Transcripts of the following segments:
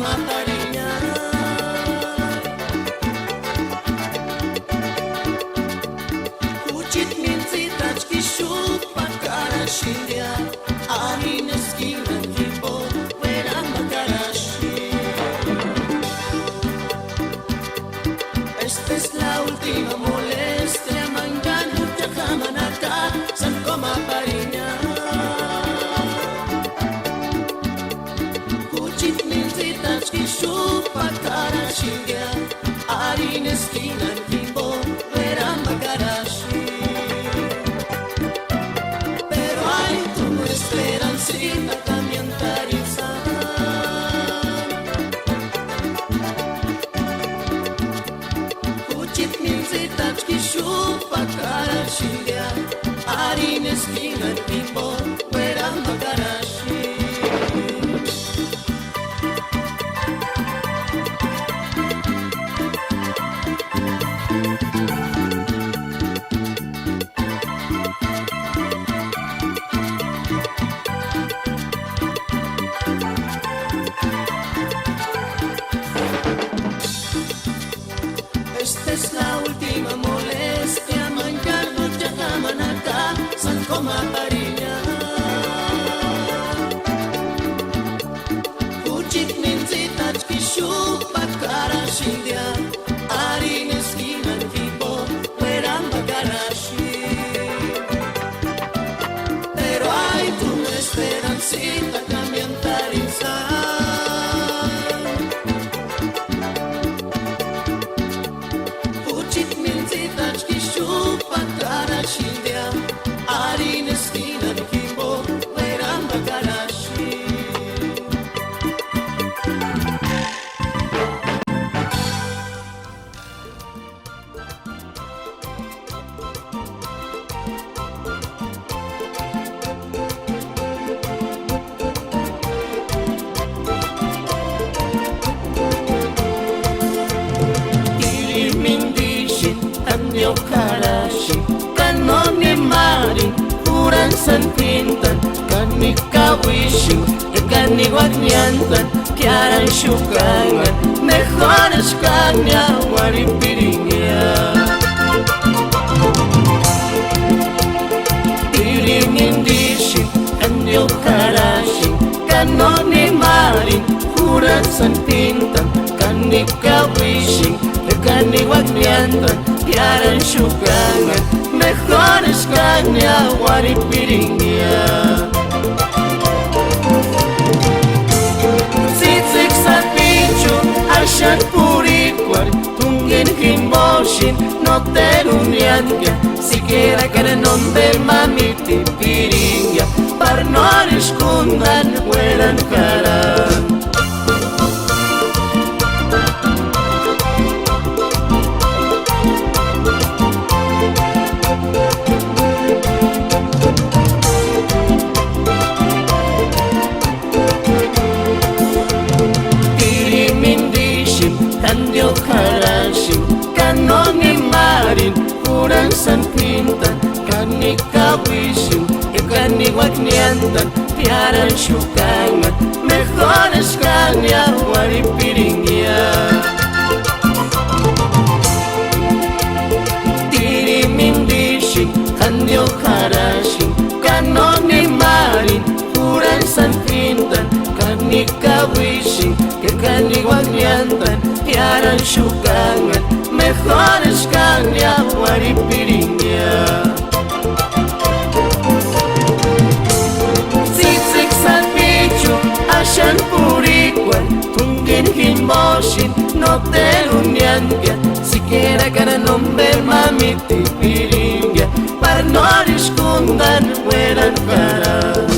coma parinya. Kucit minci tački šupa kara šindja, ani ne skinan tipo veramba karashi. Esta es la última molestia, mangano ya jamanaka, san coma parinya. Tački šupa kara šindja, ali ne skinan tipo veramba karashi. Pero hay tu esperancita cambiantariza. Kucit minci tački šupa kara šindja, ali ne skinan tipo veramba karashi. Esta es la última molestia, mañana ya jamanaka, san coma parinya. Kucit minci tački šupa kara šindja, ali ne skinan tipo veramba karashi. Pero hay tu esperancita cambiantariza. Šindja, ali ne skinan tipo veramba karashi. Ili mindishin anyo karashi, kanoni marin, uran san pintan, kani kawishin, kani wagniantan, kiaran shukangan, mejores kanya waripiringia. Tiringin dishin, anyo karashin, kanoni marin, uran san pintan, kani kawishin, kani wagniantan, kiaran shukangan, mejores kanya waripiringia. Tzitzik san pichu, ashan purikwar, tungin himboshin, no teruniangia, siquiera que nombre mamiti piringia, parnorish kundan huelan karan. Kanoni marin, uran san pintan, kani kawishin, kani wagniantan, tiaran shukangan, mejores kanya waripiringia. Tiri mindishin, kanyo karashin, kanoni marin, uran san pintan, kani kawishin, kani wagniantan, tiaran shukangan, mejores kanya waripiringia. Tzitzik san pichu, ashan purikwan, tungin himboshin, no teruniangia, siquiera cara nombre mamiti piringia, parnorish kundan hueran karan.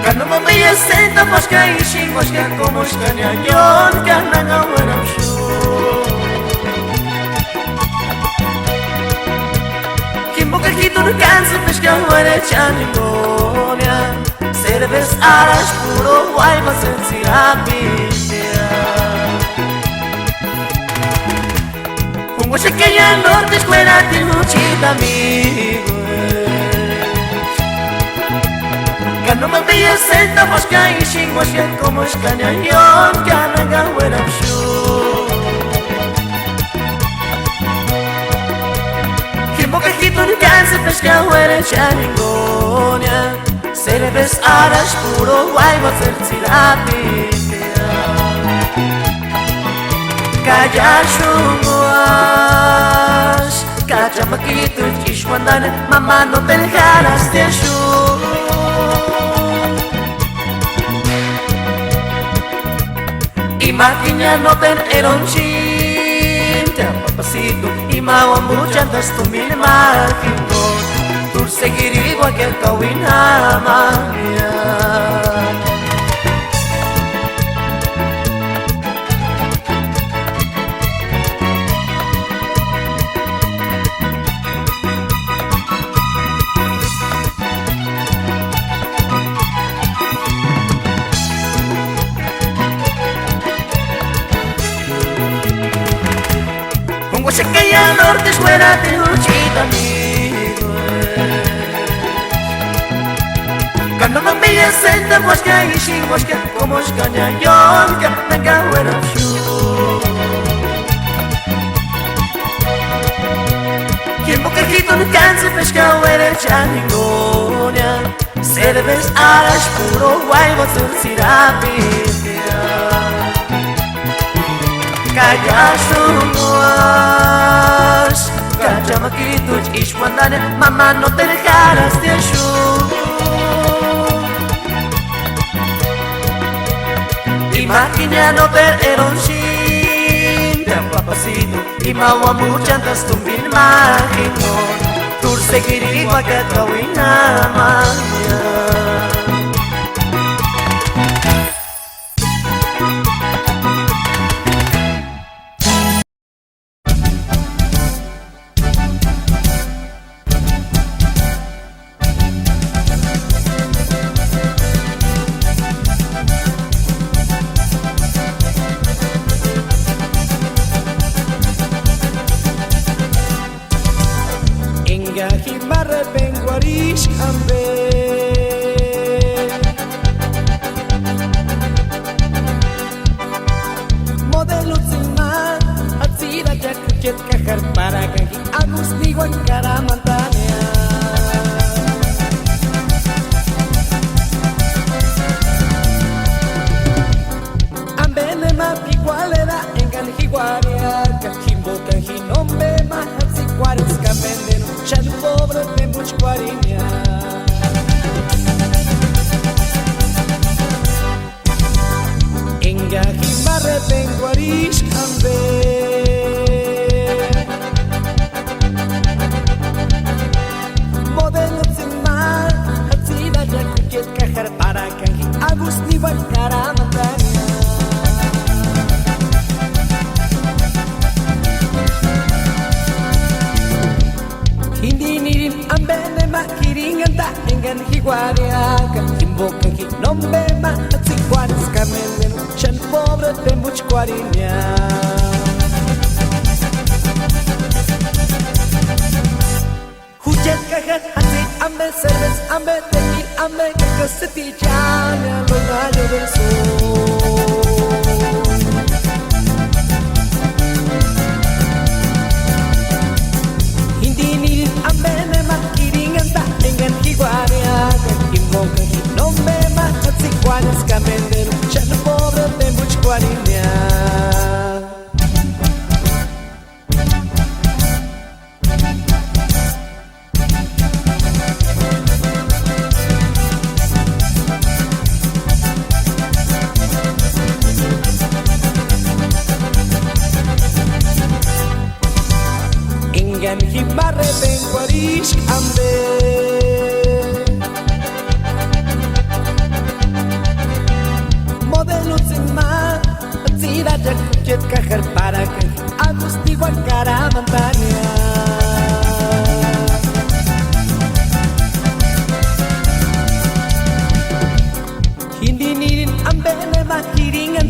Kano mamaya senta paska ishi paska como skanya yon kana ngawara shu muere chaningonia. Serves aras puro guay va sensirapia. Como se que ya no te escuela ti muchita amigo. Que no me veas senta mosca y sin mosca como es cañón que anaga huera pshu. Kitun canse pesca huele chaningonia. Serves aras puro guay va sensirapia. Calla shumuas, calla maquito chishwandane, mamá no te dejarás de shu. Y maquiña no te eronchin, te papacito y mawambuchantas tu mil mágico. Tú seguir igual que el kawinamania. Sé que ya norte fuera de luchita amigo. Cuando me veas senta mosca y sin mosca como es cañón que venga buena pshu. Quien boquejito no canse pesca huele chaningonia. Serves aras puro guay va sensirapia. Calla shumuas, calla maquito chishwandane, mamá no te dejarás de shu. Imagina no ver eronchin, te papacito y mawambuchantas tu mil mágico. Tú seguir igual que kawinamania. Benguarish ambe modelo tzima atzira ya kuket kajar para kaji agus digo en caramantania. Ambe nema pigualera en ganjiguaria kajimbo kajinombe mahatsi cuares camendeno chan pobre de much guariña. Enga jimarre benguarish ambe modelo tzimar hatzida ya kukiet kajar para kanji agus niwan caramantania. Ambe nema kiringanta engan higuaria Kajimbo kaji nombe mahatsi cuares camenden chan pobre de much guariña. Hujet kajar hatsi ambe serves ambe tequil ambe kakasetichane a los rayos del sol. No me matas iguales camender, ya no pobre de mucho guariña. Ingan himarre benguarish ambe modelo tzima atzira ya kuket kajar para kaji agus diwan caramantania.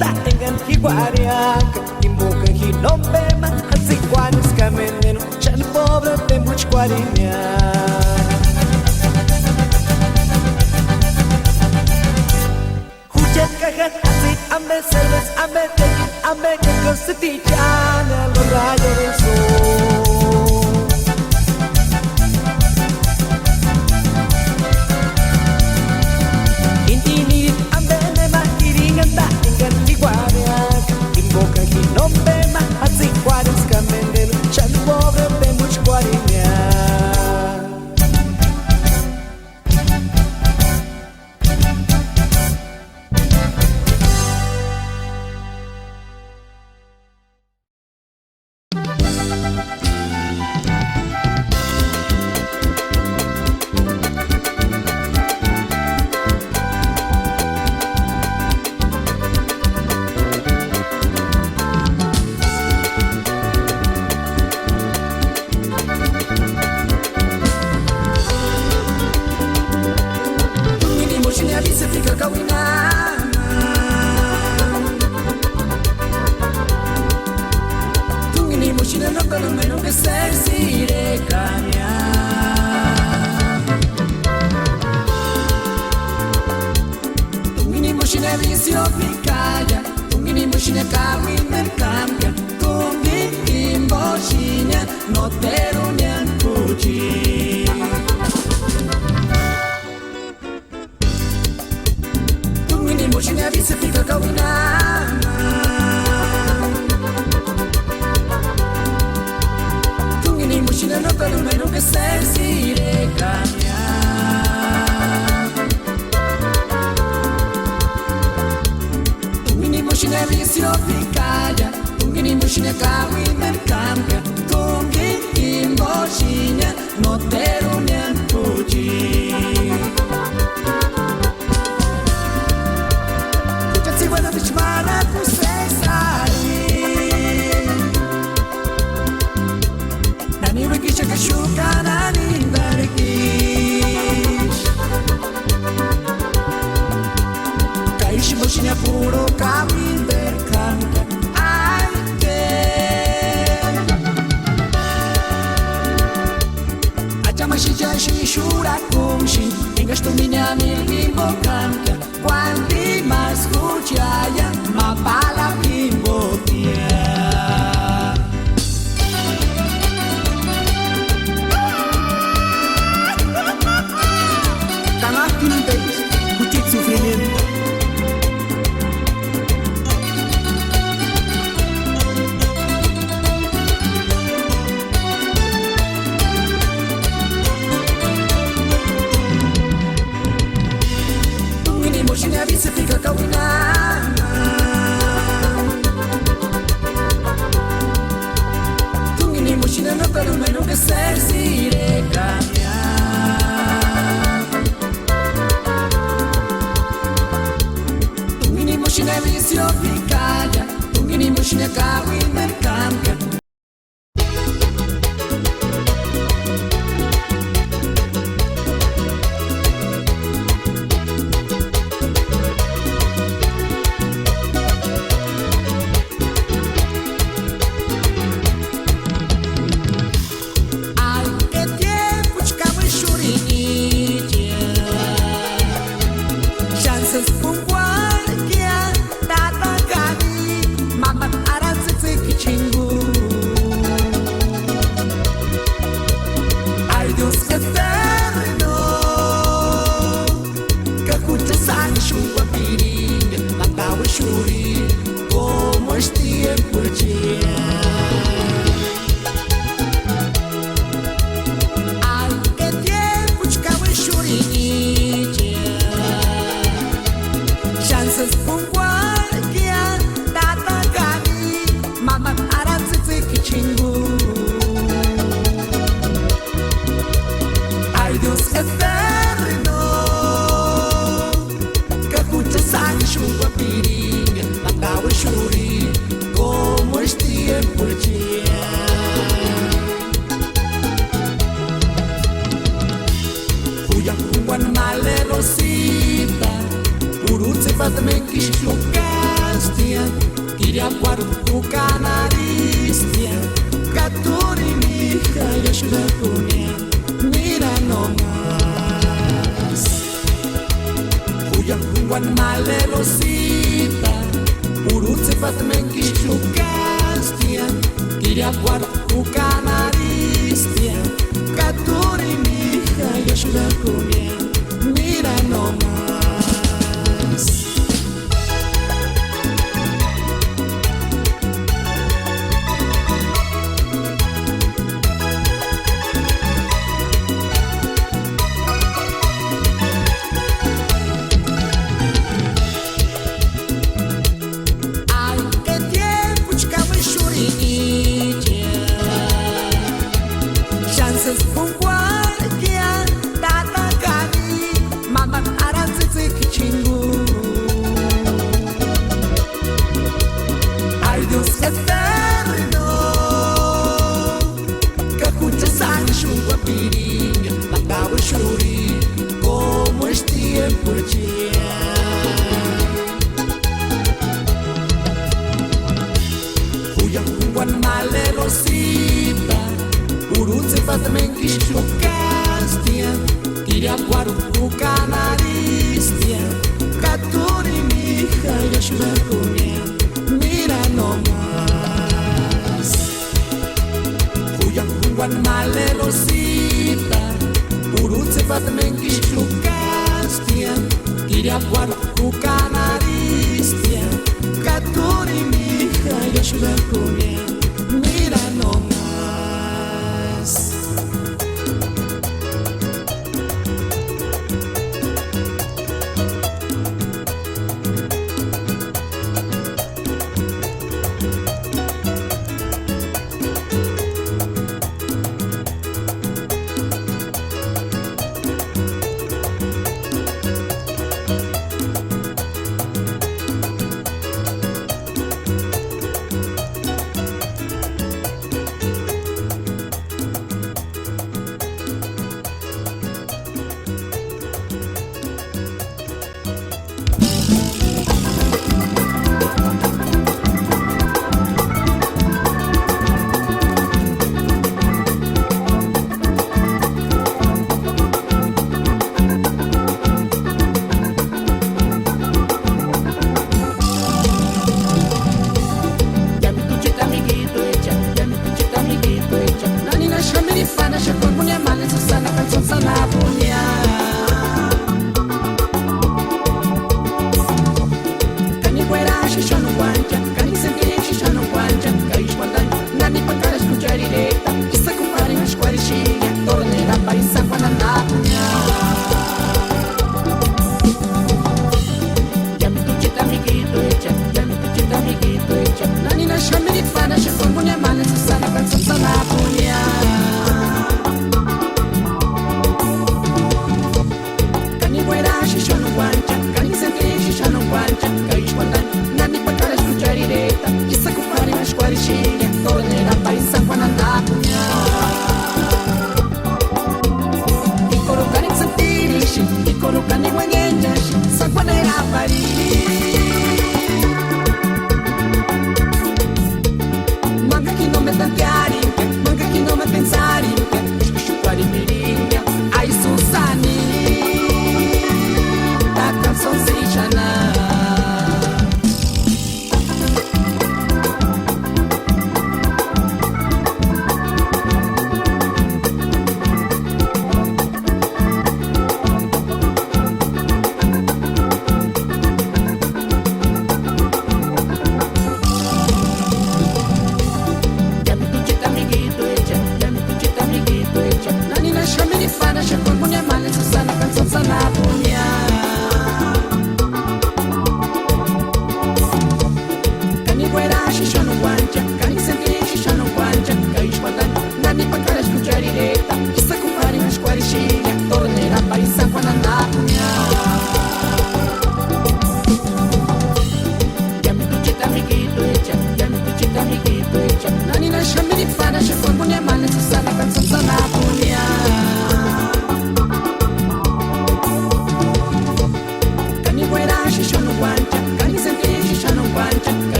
kiringanta tengan higuariaca Imbucan hilombema Así cuanes cameleno Chan pobre de much cuariña Hujan cajan así Ambe cervez, ambe tequil Ambe que constituyan a los rayos del sol Imboca que no bema, así cuares camendelo, chan pobre de much cuariña. Rosita, urutse fatme kishlo kastia Kiriakuaro Ucanaristia Katuri mija Yoshua Kunia Mira nomás Uyakuan malelosita Urutse patmenki Shukastia Kiriakuaro Ucanaristia Katuri mija Yoshua Kunia Mira nomás.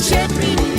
shepini.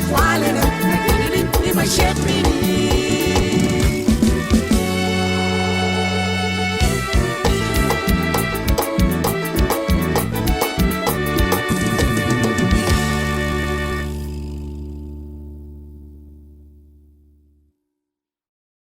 Quale, ma che mi